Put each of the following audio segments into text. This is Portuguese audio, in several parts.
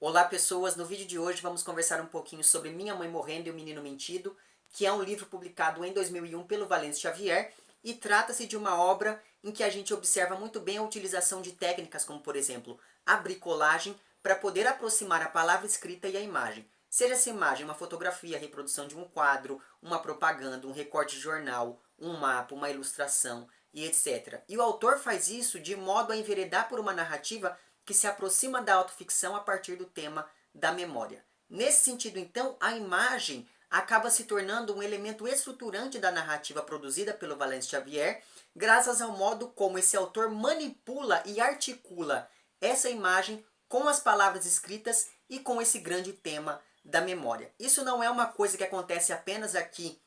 Olá pessoas, no vídeo de hoje vamos conversar um pouquinho sobre Minha Mãe Morrendo e o Menino Mentido, que é um livro publicado em 2001 pelo Valêncio Xavier e trata-se de uma obra em que a gente observa muito bem a utilização de técnicas como, por exemplo, a bricolagem para poder aproximar a palavra escrita e a imagem. Seja essa imagem uma fotografia, a reprodução de um quadro, uma propaganda, um recorte de jornal, um mapa, uma ilustração e etc. E o autor faz isso de modo a enveredar por uma narrativa que se aproxima da autoficção a partir do tema da memória. Nesse sentido, então, a imagem acaba se tornando um elemento estruturante da narrativa produzida pelo Valêncio Xavier, graças ao modo como esse autor manipula e articula essa imagem com as palavras escritas e com esse grande tema da memória. Isso não é uma coisa que acontece apenas aqui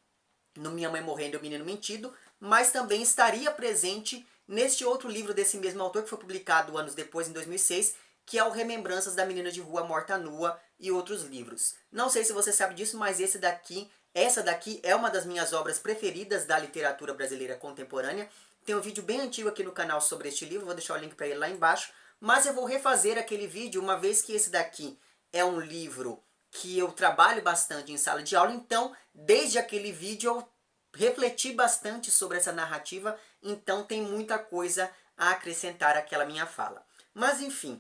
no Minha Mãe Morrendo e o Menino Mentido, mas também estaria presente neste outro livro desse mesmo autor, que foi publicado anos depois, em 2006, que é o Remembranças da Menina de Rua Morta Nua e outros livros. Não sei se você sabe disso, mas essa daqui é uma das minhas obras preferidas da literatura brasileira contemporânea. Tem um vídeo bem antigo aqui no canal sobre este livro, vou deixar o link para ele lá embaixo, mas eu vou refazer aquele vídeo, uma vez que esse daqui é um livro que eu trabalho bastante em sala de aula, então desde aquele vídeo eu refleti bastante sobre essa narrativa, então tem muita coisa a acrescentar àquela minha fala. Mas enfim,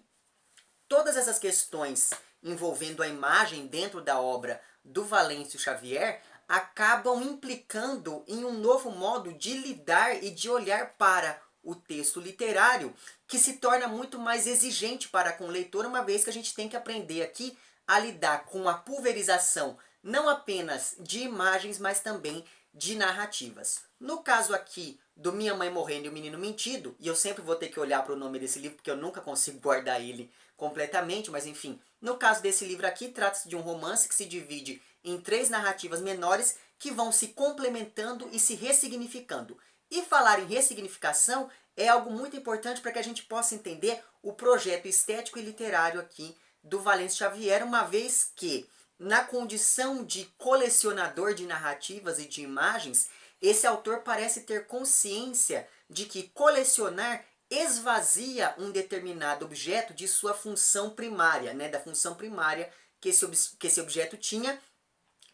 todas essas questões envolvendo a imagem dentro da obra do Valêncio Xavier acabam implicando em um novo modo de lidar e de olhar para o texto literário, que se torna muito mais exigente para com o leitor, uma vez que a gente tem que aprender aqui a lidar com a pulverização não apenas de imagens, mas também de narrativas. No caso aqui do Minha Mãe Morrendo e o Menino Mentido, e eu sempre vou ter que olhar para o nome desse livro, porque eu nunca consigo guardar ele completamente, mas enfim, no caso desse livro aqui, trata-se de um romance que se divide em 3 narrativas menores que vão se complementando e se ressignificando. E falar em ressignificação é algo muito importante para que a gente possa entender o projeto estético e literário aqui do Valêncio Xavier, uma vez que, na condição de colecionador de narrativas e de imagens, esse autor parece ter consciência de que colecionar esvazia um determinado objeto de sua função primária, da função primária que esse objeto tinha,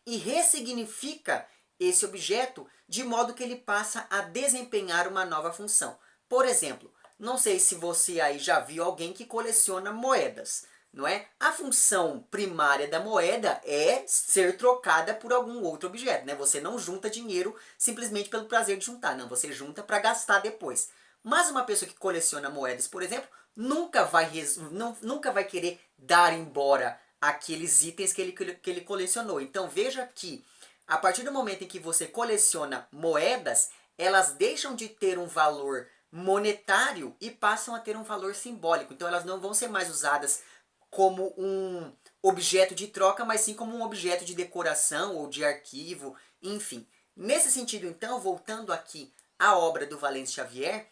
e ressignifica esse objeto de modo que ele passa a desempenhar uma nova função. Por exemplo, não sei se você aí já viu alguém que coleciona moedas, não é? A função primária da moeda é ser trocada por algum outro objeto, né? Você não junta dinheiro simplesmente pelo prazer de juntar, não, você junta para gastar depois. Mas uma pessoa que coleciona moedas, por exemplo, nunca vai querer dar embora aqueles itens que ele colecionou. Então veja que a partir do momento em que você coleciona moedas, elas deixam de ter um valor monetário e passam a ter um valor simbólico. Então elas não vão ser mais usadas como um objeto de troca, mas sim como um objeto de decoração ou de arquivo, enfim. Nesse sentido, então, voltando aqui à obra do Valêncio Xavier,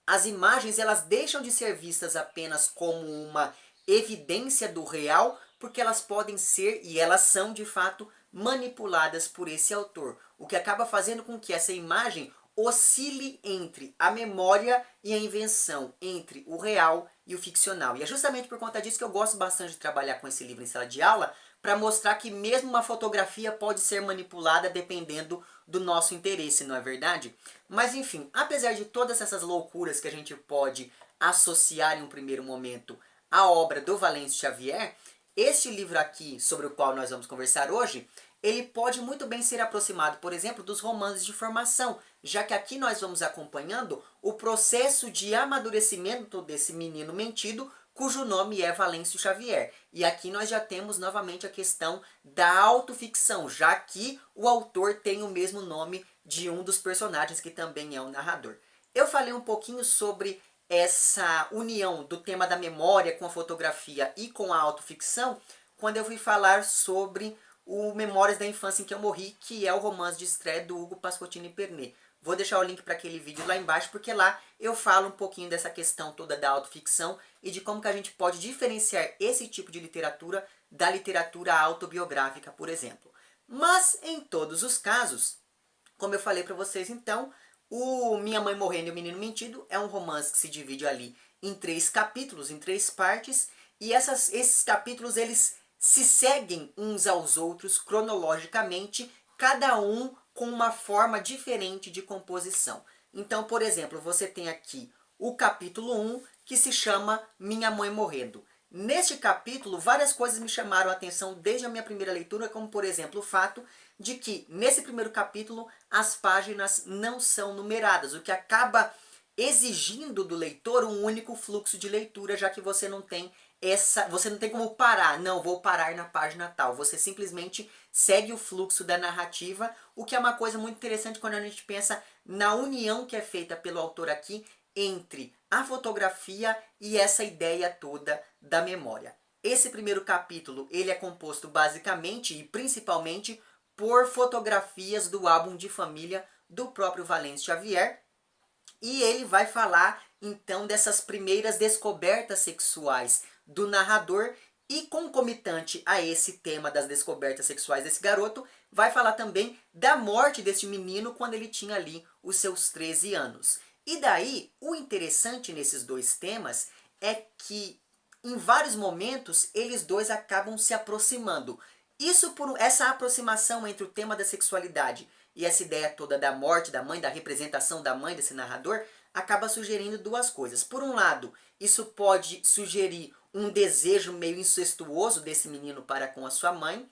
as imagens elas deixam de ser vistas apenas como uma evidência do real, porque elas podem ser, e elas são de fato, manipuladas por esse autor. O que acaba fazendo com que essa imagem oscile entre a memória e a invenção, entre o real e o ficcional. E é justamente por conta disso que eu gosto bastante de trabalhar com esse livro em sala de aula, para mostrar que mesmo uma fotografia pode ser manipulada dependendo do nosso interesse, não é verdade? Mas enfim, apesar de todas essas loucuras que a gente pode associar em um primeiro momento à obra do Valêncio Xavier, este livro aqui, sobre o qual nós vamos conversar hoje, ele pode muito bem ser aproximado, por exemplo, dos romances de formação, já que aqui nós vamos acompanhando o processo de amadurecimento desse menino mentido, cujo nome é Valêncio Xavier. E aqui nós já temos novamente a questão da autoficção, já que o autor tem o mesmo nome de um dos personagens que também é o narrador. Eu falei um pouquinho sobre essa união do tema da memória com a fotografia e com a autoficção, quando eu fui falar sobre o Memórias da Infância em que eu Morri, que é o romance de estreia do Hugo Pascotini Pernet. Vou deixar o link para aquele vídeo lá embaixo, porque lá eu falo um pouquinho dessa questão toda da autoficção e de como que a gente pode diferenciar esse tipo de literatura da literatura autobiográfica, por exemplo. Mas, em todos os casos, como eu falei para vocês então, o Minha Mãe Morrendo e o Menino Mentido é um romance que se divide ali em 3 capítulos, em 3 partes, e esses capítulos eles se seguem uns aos outros cronologicamente, cada um com uma forma diferente de composição. Então, por exemplo, você tem aqui o capítulo 1, que se chama Minha Mãe Morrendo. Neste capítulo, várias coisas me chamaram a atenção desde a minha primeira leitura, como por exemplo o fato de que nesse primeiro capítulo as páginas não são numeradas, o que acaba exigindo do leitor um único fluxo de leitura, já que você não tem você não tem como parar, não, vou parar na página tal. Você simplesmente segue o fluxo da narrativa, o que é uma coisa muito interessante quando a gente pensa na união que é feita pelo autor aqui entre a fotografia e essa ideia toda da memória. Esse primeiro capítulo, ele é composto basicamente e principalmente por fotografias do álbum de família do próprio Valêncio Xavier, e ele vai falar então dessas primeiras descobertas sexuais do narrador, e concomitante a esse tema das descobertas sexuais desse garoto, vai falar também da morte desse menino quando ele tinha ali os seus 13 anos. E daí, o interessante nesses dois temas é que em vários momentos eles dois acabam se aproximando. Isso por essa aproximação entre o tema da sexualidade e essa ideia toda da morte da mãe, da representação da mãe desse narrador, acaba sugerindo duas coisas. Por um lado, isso pode sugerir um desejo meio incestuoso desse menino para com a sua mãe,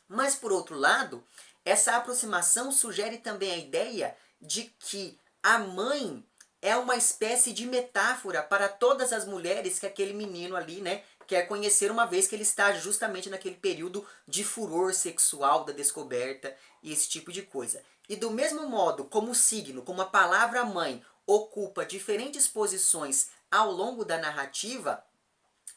mas por outro lado, essa aproximação sugere também a ideia de que a mãe é uma espécie de metáfora para todas as mulheres que aquele menino ali, né, quer conhecer, uma vez que ele está justamente naquele período de furor sexual, da descoberta e esse tipo de coisa. E do mesmo modo, como o signo, como a palavra mãe ocupa diferentes posições ao longo da narrativa,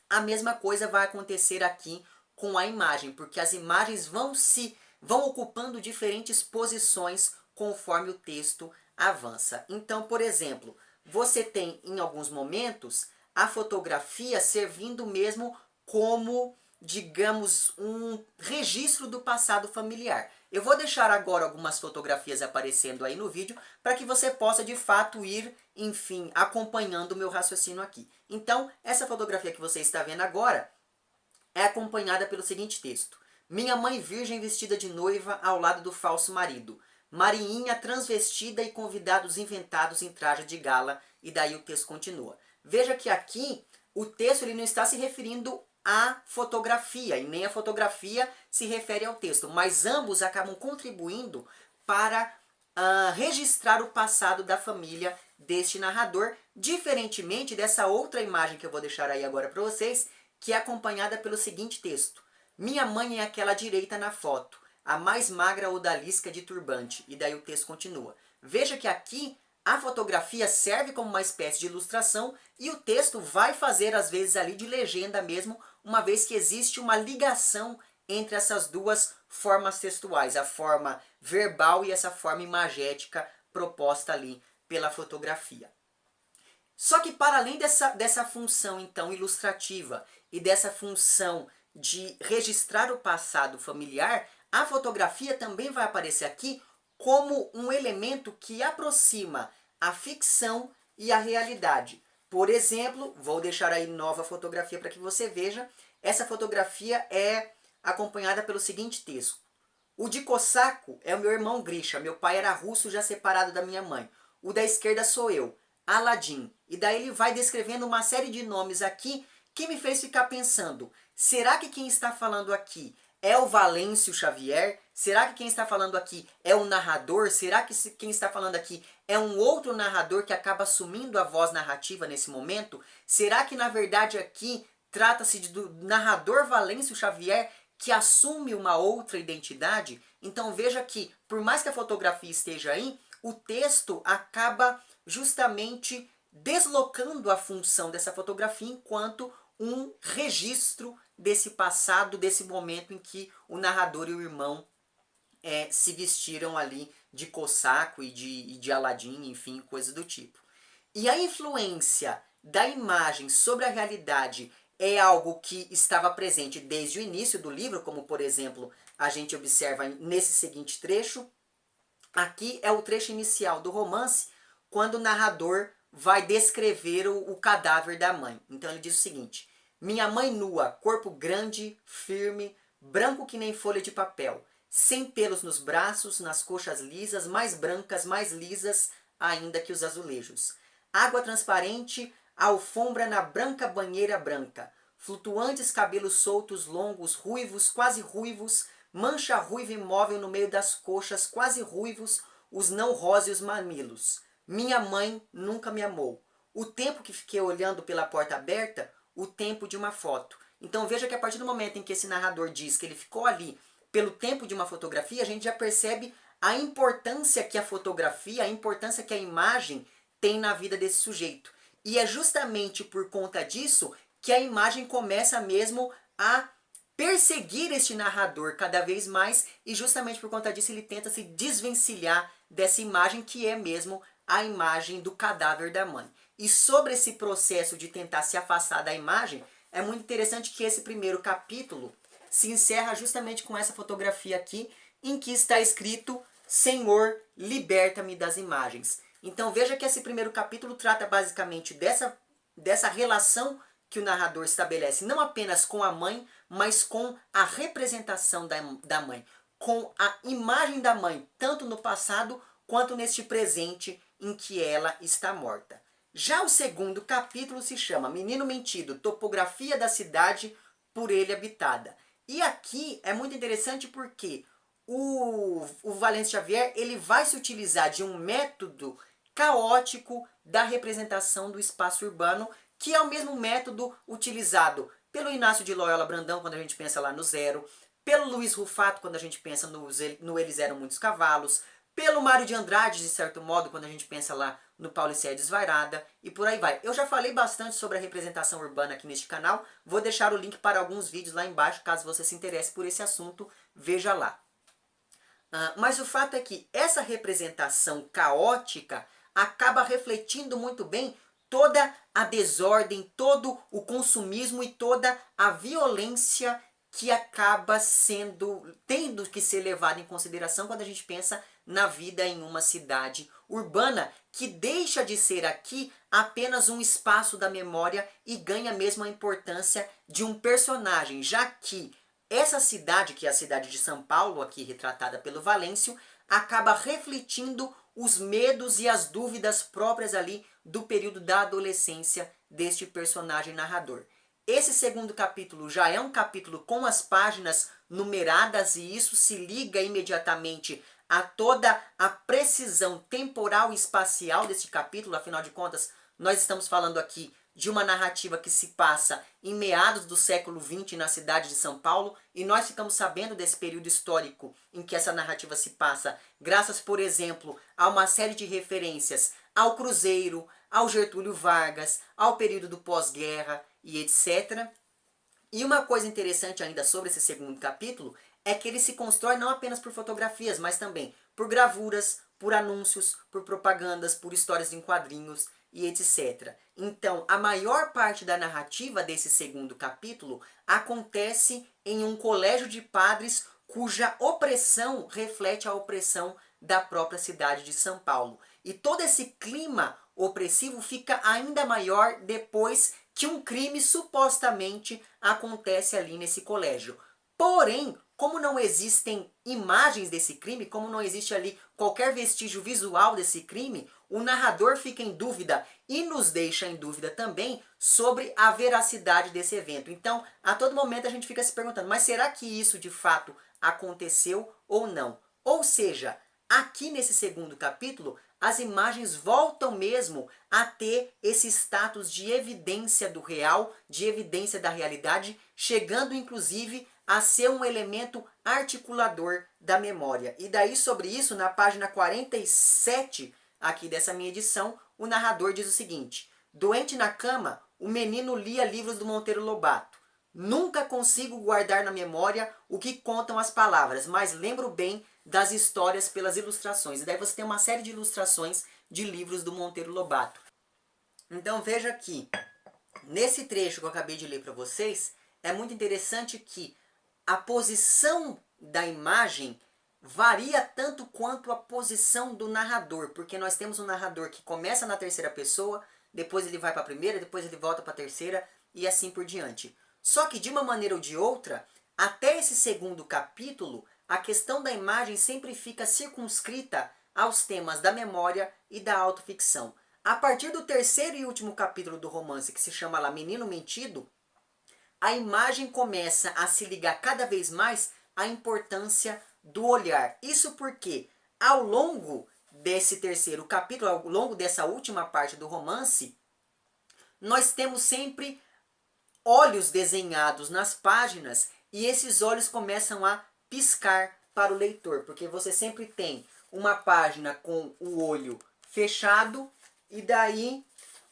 a mesma coisa vai acontecer aqui com a imagem, porque as imagens vão ocupando diferentes posições conforme o texto avança. Então, por exemplo, você tem em alguns momentos a fotografia servindo mesmo como, digamos, um registro do passado familiar. Eu vou deixar agora algumas fotografias aparecendo aí no vídeo para que você possa de fato ir, enfim, acompanhando o meu raciocínio aqui. Então, essa fotografia que você está vendo agora é acompanhada pelo seguinte texto: Minha mãe virgem vestida de noiva ao lado do falso marido. Mariinha transvestida e convidados inventados em traje de gala. E daí o texto continua. Veja que aqui o texto ele não está se referindo à fotografia, e nem a fotografia se refere ao texto, mas ambos acabam contribuindo para registrar o passado da família deste narrador, diferentemente dessa outra imagem que eu vou deixar aí agora para vocês, que é acompanhada pelo seguinte texto: Minha mãe é aquela direita na foto, a mais magra odalisca de turbante. E daí o texto continua. Veja que aqui a fotografia serve como uma espécie de ilustração e o texto vai fazer às vezes ali de legenda mesmo, uma vez que existe uma ligação entre essas duas formas textuais, a forma verbal e essa forma imagética proposta ali pela fotografia. Só que para além dessa função então ilustrativa e dessa função de registrar o passado familiar, a fotografia também vai aparecer aqui como um elemento que aproxima a ficção e a realidade. Por exemplo, vou deixar aí nova fotografia para que você veja. Essa fotografia é acompanhada pelo seguinte texto: O de Cossaco é o meu irmão Grisha, meu pai era russo já separado da minha mãe. O da esquerda sou eu, Aladim. E daí ele vai descrevendo uma série de nomes aqui que me fez ficar pensando, será que quem está falando aqui é o Valêncio Xavier? Será que quem está falando aqui é o narrador? Será que quem está falando aqui é um outro narrador que acaba assumindo a voz narrativa nesse momento? Será que na verdade aqui trata-se do narrador Valêncio Xavier que assume uma outra identidade? Então veja que, por mais que a fotografia esteja aí, o texto acaba justamente deslocando a função dessa fotografia enquanto um registro desse passado, desse momento em que o narrador e o irmão se vestiram ali de Cossaco e de Aladim, enfim, coisas do tipo. E a influência da imagem sobre a realidade é algo que estava presente desde o início do livro, como por exemplo a gente observa nesse seguinte trecho. Aqui é o trecho inicial do romance, quando o narrador vai descrever o cadáver da mãe. Então ele diz o seguinte: Minha mãe nua, corpo grande, firme, branco que nem folha de papel, sem pelos nos braços, nas coxas lisas, mais brancas, mais lisas ainda que os azulejos. Água transparente, alfombra na branca banheira branca, flutuantes cabelos soltos, longos, ruivos, quase ruivos, mancha ruiva imóvel no meio das coxas, quase ruivos, os não róseos mamilos. Minha mãe nunca me amou. O tempo que fiquei olhando pela porta aberta, o tempo de uma foto. Então veja que a partir do momento em que esse narrador diz que ele ficou ali pelo tempo de uma fotografia, a gente já percebe a importância que a fotografia, a importância que a imagem tem na vida desse sujeito. E é justamente por conta disso que a imagem começa mesmo a perseguir este narrador cada vez mais, e justamente por conta disso ele tenta se desvencilhar dessa imagem que é mesmo a imagem do cadáver da mãe. E sobre esse processo de tentar se afastar da imagem, é muito interessante que esse primeiro capítulo se encerra justamente com essa fotografia aqui, em que está escrito: Senhor, liberta-me das imagens. Então veja que esse primeiro capítulo trata basicamente dessa relação que o narrador estabelece, não apenas com a mãe, mas com a representação da mãe, com a imagem da mãe, tanto no passado quanto neste presente em que ela está morta. Já o segundo capítulo se chama Menino Mentido, topografia da cidade por ele habitada. E aqui é muito interessante porque o Valêncio Xavier ele vai se utilizar de um método caótico da representação do espaço urbano, que é o mesmo método utilizado pelo Inácio de Loyola Brandão, quando a gente pensa lá no Zero, pelo Luiz Rufato, quando a gente pensa no Eles Eram Muitos Cavalos, pelo Mário de Andrade, de certo modo, quando a gente pensa lá no Paulicéia Desvairada, e por aí vai. Eu já falei bastante sobre a representação urbana aqui neste canal, vou deixar o link para alguns vídeos lá embaixo, caso você se interesse por esse assunto, veja lá. Mas o fato é que essa representação caótica acaba refletindo muito bem toda a desordem, todo o consumismo e toda a violência que acaba tendo que ser levada em consideração quando a gente pensa na vida em uma cidade urbana, que deixa de ser aqui apenas um espaço da memória e ganha mesmo a importância de um personagem, já que essa cidade, que é a cidade de São Paulo, aqui retratada pelo Valêncio, acaba refletindo os medos e as dúvidas próprias ali do período da adolescência deste personagem narrador. Esse segundo capítulo já é um capítulo com as páginas numeradas, e isso se liga imediatamente a toda a precisão temporal e espacial desse capítulo. Afinal de contas, nós estamos falando aqui de uma narrativa que se passa em meados do século XX na cidade de São Paulo, e nós ficamos sabendo desse período histórico em que essa narrativa se passa graças, por exemplo, a uma série de referências ao Cruzeiro, ao Getúlio Vargas, ao período do pós-guerra e etc. E uma coisa interessante ainda sobre esse segundo capítulo é que ele se constrói não apenas por fotografias, mas também por gravuras, por anúncios, por propagandas, por histórias em quadrinhos e etc. Então, a maior parte da narrativa desse segundo capítulo acontece em um colégio de padres cuja opressão reflete a opressão da própria cidade de São Paulo. E todo esse clima opressivo fica ainda maior depois que um crime supostamente acontece ali nesse colégio. Porém, como não existem imagens desse crime, como não existe ali qualquer vestígio visual desse crime, o narrador fica em dúvida e nos deixa em dúvida também sobre a veracidade desse evento. Então, a todo momento a gente fica se perguntando, mas será que isso de fato aconteceu ou não? Ou seja, aqui nesse segundo capítulo, as imagens voltam mesmo a ter esse status de evidência do real, de evidência da realidade, chegando inclusive a ser um elemento articulador da memória. E daí sobre isso, na página 47 aqui dessa minha edição, o narrador diz o seguinte: doente na cama, o menino lia livros do Monteiro Lobato. Nunca consigo guardar na memória o que contam as palavras, mas lembro bem das histórias pelas ilustrações. E daí você tem uma série de ilustrações de livros do Monteiro Lobato. Então veja aqui, nesse trecho que eu acabei de ler para vocês, é muito interessante que a posição da imagem varia tanto quanto a posição do narrador, porque nós temos um narrador que começa na terceira pessoa, depois ele vai para a primeira, depois ele volta para a terceira, e assim por diante. Só que de uma maneira ou de outra, até esse segundo capítulo, a questão da imagem sempre fica circunscrita aos temas da memória e da autoficção. A partir do terceiro e último capítulo do romance, que se chama lá Menino Mentido, a imagem começa a se ligar cada vez mais à importância do olhar. Isso porque, ao longo desse terceiro capítulo, ao longo dessa última parte do romance, nós temos sempre olhos desenhados nas páginas e esses olhos começam a piscar para o leitor, porque você sempre tem uma página com o olho fechado e daí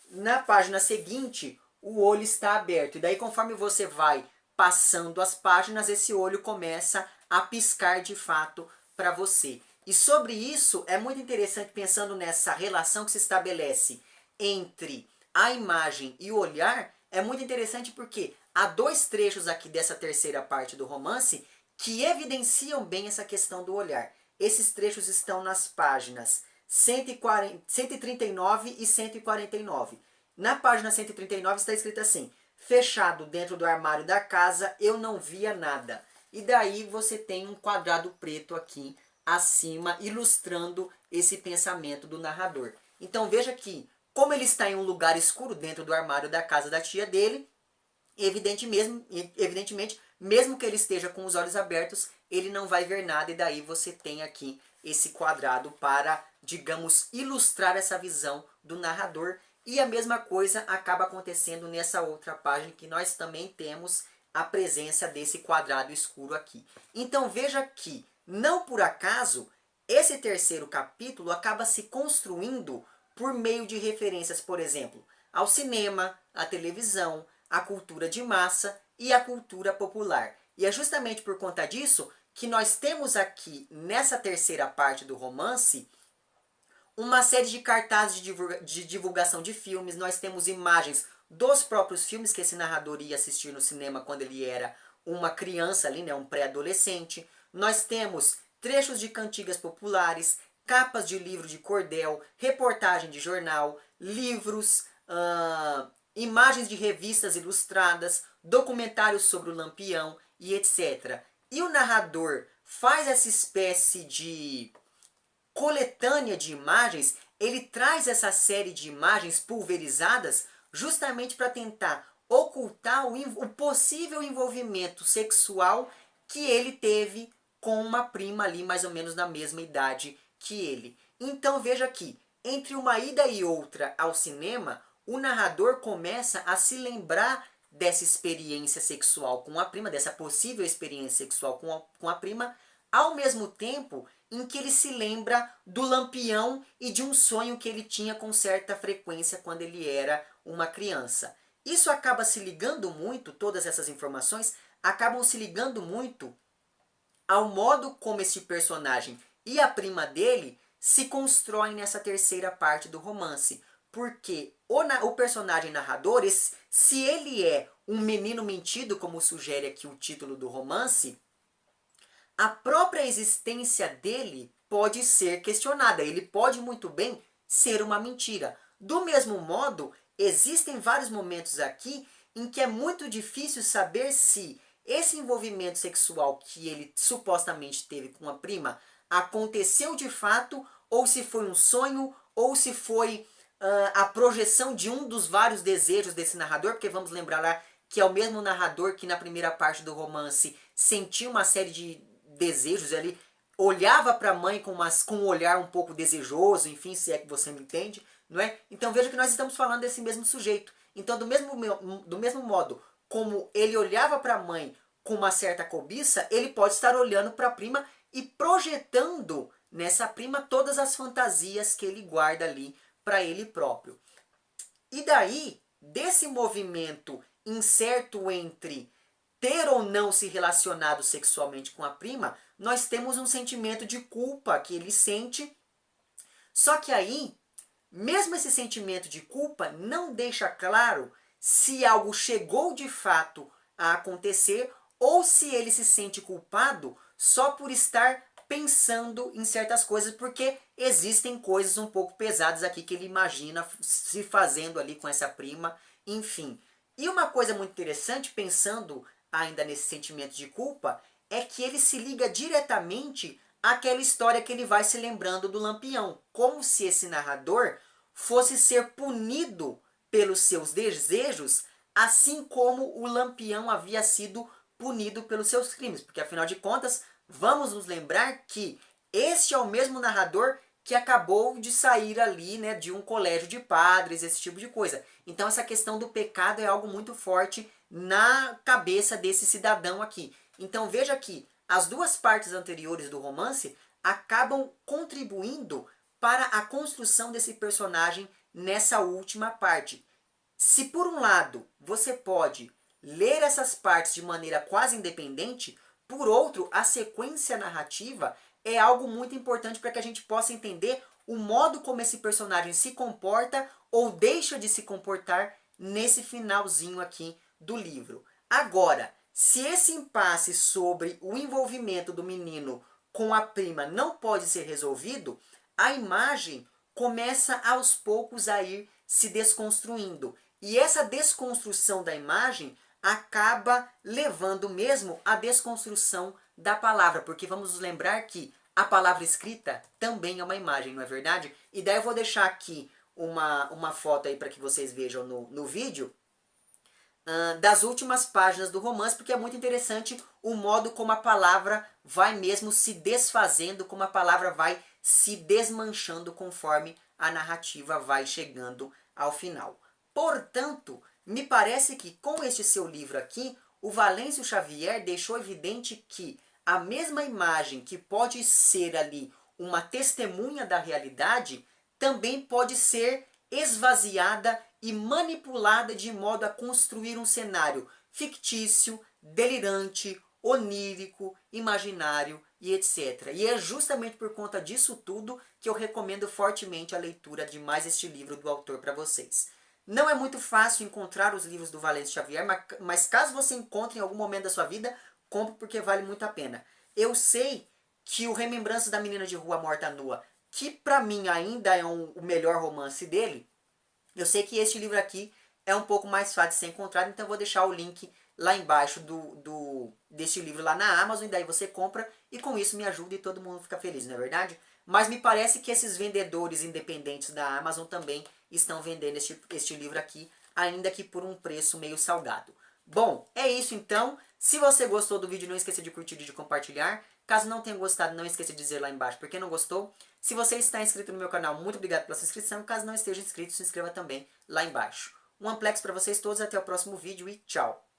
na página seguinte o olho está aberto. E daí conforme você vai passando as páginas, esse olho começa a piscar de fato para você. E sobre isso é muito interessante, pensando nessa relação que se estabelece entre a imagem e o olhar, é muito interessante porque há dois trechos aqui dessa terceira parte do romance que evidenciam bem essa questão do olhar. Esses trechos estão nas páginas 139 e 149. Na página 139 está escrito assim: fechado dentro do armário da casa, eu não via nada. E daí você tem um quadrado preto aqui acima, ilustrando esse pensamento do narrador. Então veja que, como ele está em um lugar escuro dentro do armário da casa da tia dele, evidentemente, mesmo que ele esteja com os olhos abertos, ele não vai ver nada, e daí você tem aqui esse quadrado para, digamos, ilustrar essa visão do narrador. E a mesma coisa acaba acontecendo nessa outra página, que nós também temos a presença desse quadrado escuro aqui. Então veja que, não por acaso, esse terceiro capítulo acaba se construindo por meio de referências, por exemplo, ao cinema, à televisão, à cultura de massa e à cultura popular. E é justamente por conta disso que nós temos aqui, nessa terceira parte do romance, uma série de cartazes de divulgação de filmes. Nós temos imagens dos próprios filmes que esse narrador ia assistir no cinema quando ele era uma criança ali, né, um pré-adolescente. Nós temos trechos de cantigas populares, capas de livro de cordel, reportagem de jornal, livros, imagens de revistas ilustradas, documentários sobre o Lampião e etc. E o narrador faz essa espécie de coletânea de imagens, ele traz essa série de imagens pulverizadas justamente para tentar ocultar o possível envolvimento sexual que ele teve com uma prima ali mais ou menos na mesma idade que ele. Então veja aqui, entre uma ida e outra ao cinema, o narrador começa a se lembrar dessa experiência sexual com a prima, dessa possível experiência sexual com a prima, ao mesmo tempo em que ele se lembra do Lampião e de um sonho que ele tinha com certa frequência quando ele era uma criança. Isso acaba se ligando muito, todas essas informações acabam se ligando muito ao modo como esse personagem e a prima dele se constroem nessa terceira parte do romance. Porque o personagem narrador, se ele é um menino mentido, como sugere aqui o título do romance, a própria existência dele pode ser questionada. Ele pode muito bem ser uma mentira. Do mesmo modo, existem vários momentos aqui em que é muito difícil saber se esse envolvimento sexual que ele supostamente teve com a prima aconteceu de fato, ou se foi um sonho, ou se foi a projeção de um dos vários desejos desse narrador, porque vamos lembrar lá que é o mesmo narrador que na primeira parte do romance sentiu uma série de desejos, ele olhava para a mãe com um olhar um pouco desejoso, enfim, se é que você me entende, não é? Então veja que nós estamos falando desse mesmo sujeito. Então do mesmo modo como ele olhava para a mãe com uma certa cobiça, ele pode estar olhando para a prima e projetando nessa prima todas as fantasias que ele guarda ali para ele próprio. E daí, desse movimento incerto entre ter ou não se relacionado sexualmente com a prima, nós temos um sentimento de culpa que ele sente. Só que aí, mesmo esse sentimento de culpa não deixa claro se algo chegou de fato a acontecer ou se ele se sente culpado só por estar pensando em certas coisas, porque existem coisas um pouco pesadas aqui que ele imagina se fazendo ali com essa prima, enfim. E uma coisa muito interessante, pensando ainda nesse sentimento de culpa, é que ele se liga diretamente àquela história que ele vai se lembrando do Lampião. Como se esse narrador fosse ser punido pelos seus desejos, assim como o Lampião havia sido punido pelos seus crimes. Porque afinal de contas, vamos nos lembrar que este é o mesmo narrador que acabou de sair ali, né, de um colégio de padres, esse tipo de coisa. Então essa questão do pecado é algo muito forte na cabeça desse cidadão aqui. Então veja que as duas partes anteriores do romance acabam contribuindo para a construção desse personagem nessa última parte. Se por um lado você pode ler essas partes de maneira quase independente, por outro, a sequência narrativa é algo muito importante para que a gente possa entender o modo como esse personagem se comporta ou deixa de se comportar nesse finalzinho aqui do livro. Agora, se esse impasse sobre o envolvimento do menino com a prima não pode ser resolvido, a imagem começa aos poucos a ir se desconstruindo. E essa desconstrução da imagem acaba levando mesmo à desconstrução da palavra, porque vamos nos lembrar que a palavra escrita também é uma imagem, não é verdade? E daí eu vou deixar aqui uma foto aí para que vocês vejam no vídeo, das últimas páginas do romance, porque é muito interessante o modo como a palavra vai mesmo se desfazendo, como a palavra vai se desmanchando conforme a narrativa vai chegando ao final. Portanto, me parece que com este seu livro aqui, o Valêncio Xavier deixou evidente que a mesma imagem que pode ser ali uma testemunha da realidade, também pode ser esvaziada e manipulada de modo a construir um cenário fictício, delirante, onírico, imaginário e etc. E é justamente por conta disso tudo que eu recomendo fortemente a leitura de mais este livro do autor para vocês. Não é muito fácil encontrar os livros do Valêncio Xavier, mas caso você encontre em algum momento da sua vida, compre porque vale muito a pena. Eu sei que o Remembranças da Menina de Rua Morta Nua, que para mim ainda é o melhor romance dele, eu sei que este livro aqui é um pouco mais fácil de ser encontrado, então eu vou deixar o link lá embaixo deste livro lá na Amazon, e daí você compra, e com isso me ajuda e todo mundo fica feliz, não é verdade? Mas me parece que esses vendedores independentes da Amazon também estão vendendo este livro aqui, ainda que por um preço meio salgado. Bom, é isso então. Se você gostou do vídeo, não esqueça de curtir e de compartilhar. Caso não tenha gostado, não esqueça de dizer lá embaixo porque não gostou. Se você está inscrito no meu canal, muito obrigado pela sua inscrição. Caso não esteja inscrito, se inscreva também lá embaixo. Um amplex para vocês todos, até o próximo vídeo e tchau!